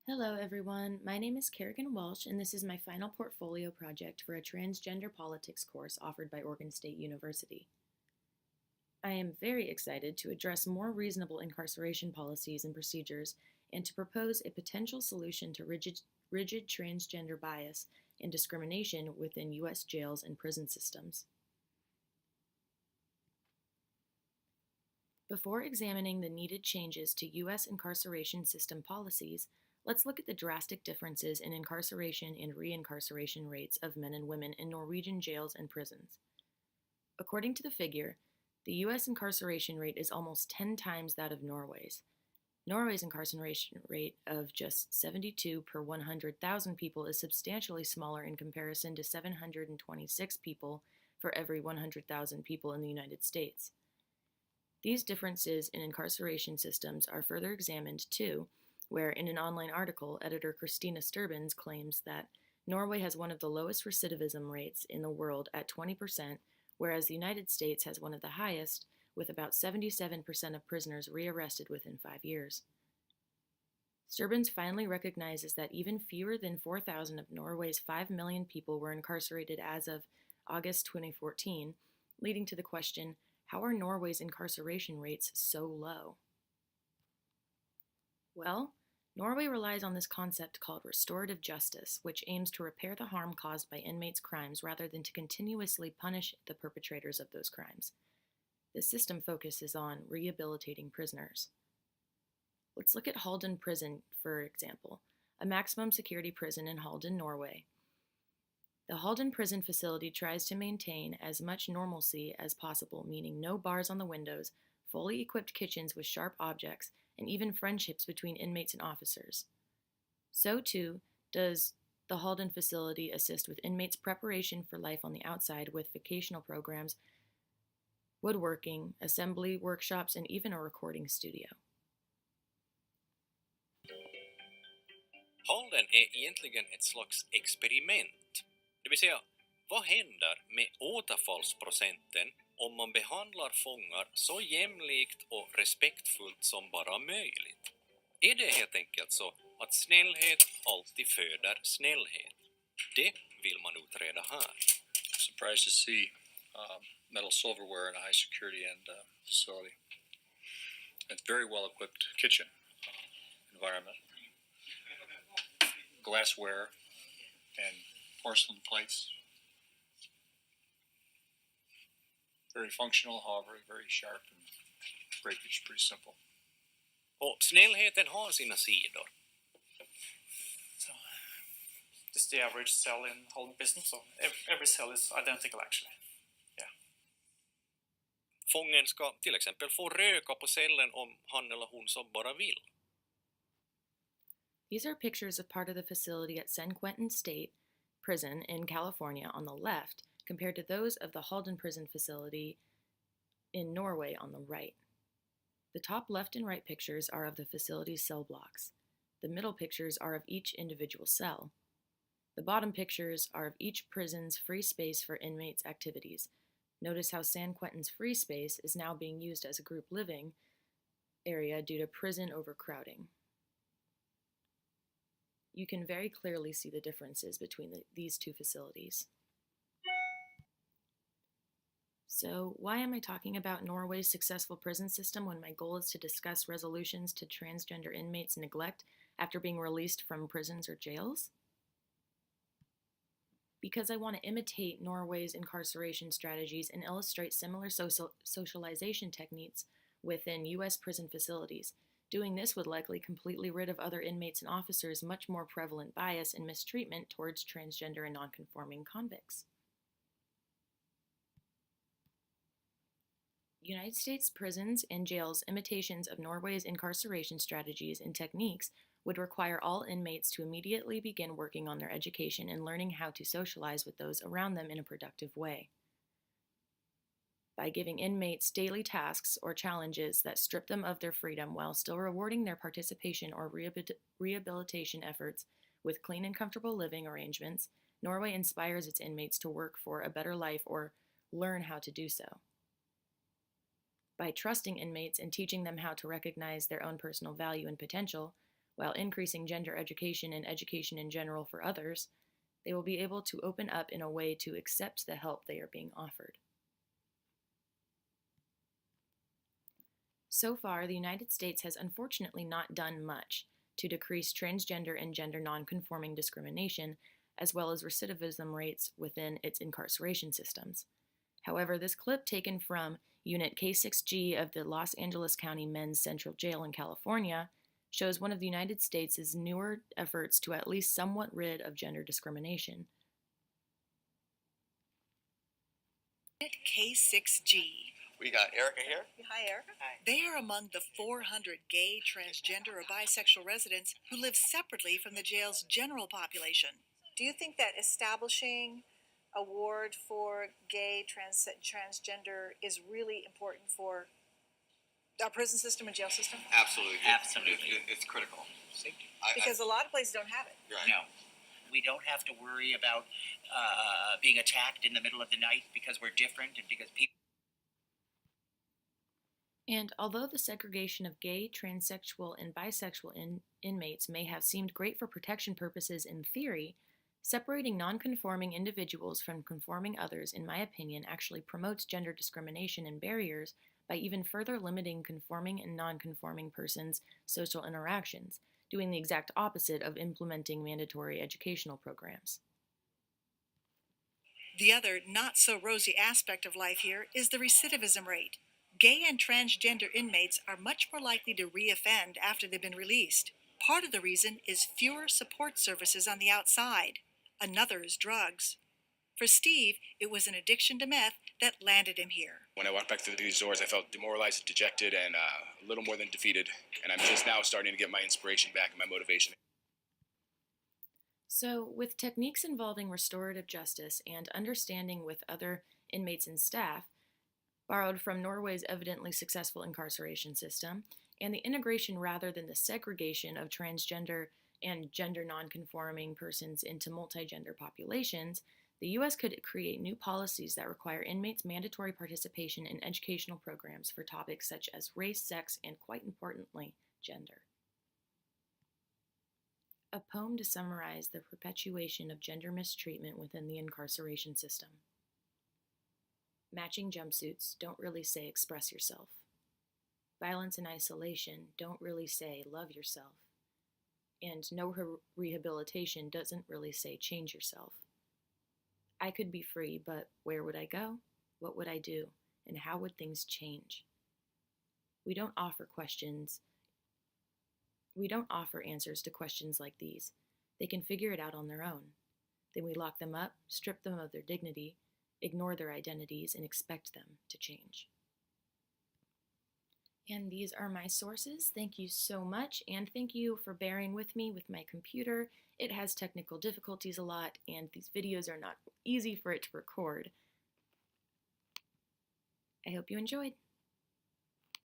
Hello, everyone. My name is Kerrigan Walsh, and this is my final portfolio project for a transgender politics course offered by Oregon State University. I am very excited to address more reasonable incarceration policies and procedures and to propose a potential solution to rigid transgender bias and discrimination within U.S. jails and prison systems. Before examining the needed changes to U.S. incarceration system policies, let's look at the drastic differences in incarceration and reincarceration rates of men and women in Norwegian jails and prisons. According to the figure, the U.S. incarceration rate is almost 10 times that of Norway's. Norway's incarceration rate of just 72 per 100,000 people is substantially smaller in comparison to 726 people for every 100,000 people in the United States. These differences in incarceration systems are further examined too, where in an online article, editor Christina Sturbins claims that Norway has one of the lowest recidivism rates in the world at 20%, whereas the United States has one of the highest, with about 77% of prisoners rearrested within 5 years. Sturbins finally recognizes that even fewer than 4,000 of Norway's 5 million people were incarcerated as of August 2014, leading to the question, how are Norway's incarceration rates so low? Well, Norway relies on this concept called restorative justice, which aims to repair the harm caused by inmates' crimes rather than to continuously punish the perpetrators of those crimes. The system focuses on rehabilitating prisoners. Let's look at Halden Prison, for example, a maximum security prison in Halden, Norway. The Halden Prison facility tries to maintain as much normalcy as possible, meaning no bars on the windows, fully equipped kitchens with sharp objects, and even friendships between inmates and officers. So, too, does the Halden facility assist with inmates' preparation for life on the outside with vocational programs, woodworking, assembly workshops, and even a recording studio. Halden är egentligen ett slags experiment. Det vill säga, vad händer med återfallsprocenten om man behandlar fångar så jämlikt och respektfullt som bara möjligt? Är det helt enkelt så att snällhet alltid föder snällhet? Det vill man utreda här. Surprised to see metal silverware in a high security facility. It's very well equipped kitchen environment. Glassware and porcelain plates. Very functional, however, very sharp and breakage pretty simple. Och snällheten har sina sidor. So, this is the average cell in Halden prison, so every cell is identical actually. Yeah. Fången ska till exempel få röka på cellen om han eller hon så bara vill. These are pictures of part of the facility at San Quentin State Prison in California on the left, compared to those of the Halden Prison facility in Norway on the right. The top left and right pictures are of the facility's cell blocks. The middle pictures are of each individual cell. The bottom pictures are of each prison's free space for inmates' activities. Notice how San Quentin's free space is now being used as a group living area due to prison overcrowding. You can very clearly see the differences between these two facilities. So, why am I talking about Norway's successful prison system when my goal is to discuss resolutions to transgender inmates' neglect after being released from prisons or jails? Because I want to imitate Norway's incarceration strategies and illustrate similar socialization techniques within U.S. prison facilities. Doing this would likely completely rid of other inmates and officers' much more prevalent bias and mistreatment towards transgender and nonconforming convicts. United States prisons and jails' imitations of Norway's incarceration strategies and techniques would require all inmates to immediately begin working on their education and learning how to socialize with those around them in a productive way. By giving inmates daily tasks or challenges that strip them of their freedom while still rewarding their participation or rehabilitation efforts with clean and comfortable living arrangements, Norway inspires its inmates to work for a better life or learn how to do so. By trusting inmates and teaching them how to recognize their own personal value and potential, while increasing gender education and education in general for others, they will be able to open up in a way to accept the help they are being offered. So far, the United States has unfortunately not done much to decrease transgender and gender nonconforming discrimination, as well as recidivism rates within its incarceration systems. However, this clip taken from Unit K6G of the Los Angeles County Men's Central Jail in California shows one of the United States' newer efforts to at least somewhat rid of gender discrimination. K6G. We got Erica here. Hi, Erica. Hi. They are among the 400 gay, transgender, or bisexual residents who live separately from the jail's general population. Do you think that establishing a ward for gay, transgender is really important for our prison system and jail system? Absolutely. Absolutely. It's critical. Because a lot of places don't have it. Right. No, we don't have to worry about being attacked in the middle of the night because we're different and because people. And although the segregation of gay, transsexual, and bisexual inmates may have seemed great for protection purposes in theory, separating nonconforming individuals from conforming others, in my opinion, actually promotes gender discrimination and barriers by even further limiting conforming and nonconforming persons' social interactions, doing the exact opposite of implementing mandatory educational programs. The other not-so-rosy aspect of life here is the recidivism rate. Gay and transgender inmates are much more likely to reoffend after they've been released. Part of the reason is fewer support services on the outside. Another is drugs. For Steve, it was an addiction to meth that landed him here. When I walked back through these doors, I felt demoralized, dejected, and a little more than defeated. And I'm just now starting to get my inspiration back and my motivation. So, with techniques involving restorative justice and understanding with other inmates and staff, borrowed from Norway's evidently successful incarceration system, and the integration rather than the segregation of transgender and gender nonconforming persons into multigender populations, the U.S. could create new policies that require inmates' mandatory participation in educational programs for topics such as race, sex, and quite importantly, gender. A poem to summarize the perpetuation of gender mistreatment within the incarceration system. Matching jumpsuits don't really say express yourself. Violence and isolation don't really say love yourself. And no rehabilitation doesn't really say change yourself. I could be free, but where would I go? What would I do? And how would things change? We don't offer answers to questions like these. They can figure it out on their own. Then we lock them up, strip them of their dignity, ignore their identities, and expect them to change. And these are my sources. Thank you so much, and thank you for bearing with me with my computer. It has technical difficulties a lot, and these videos are not easy for it to record. I hope you enjoyed.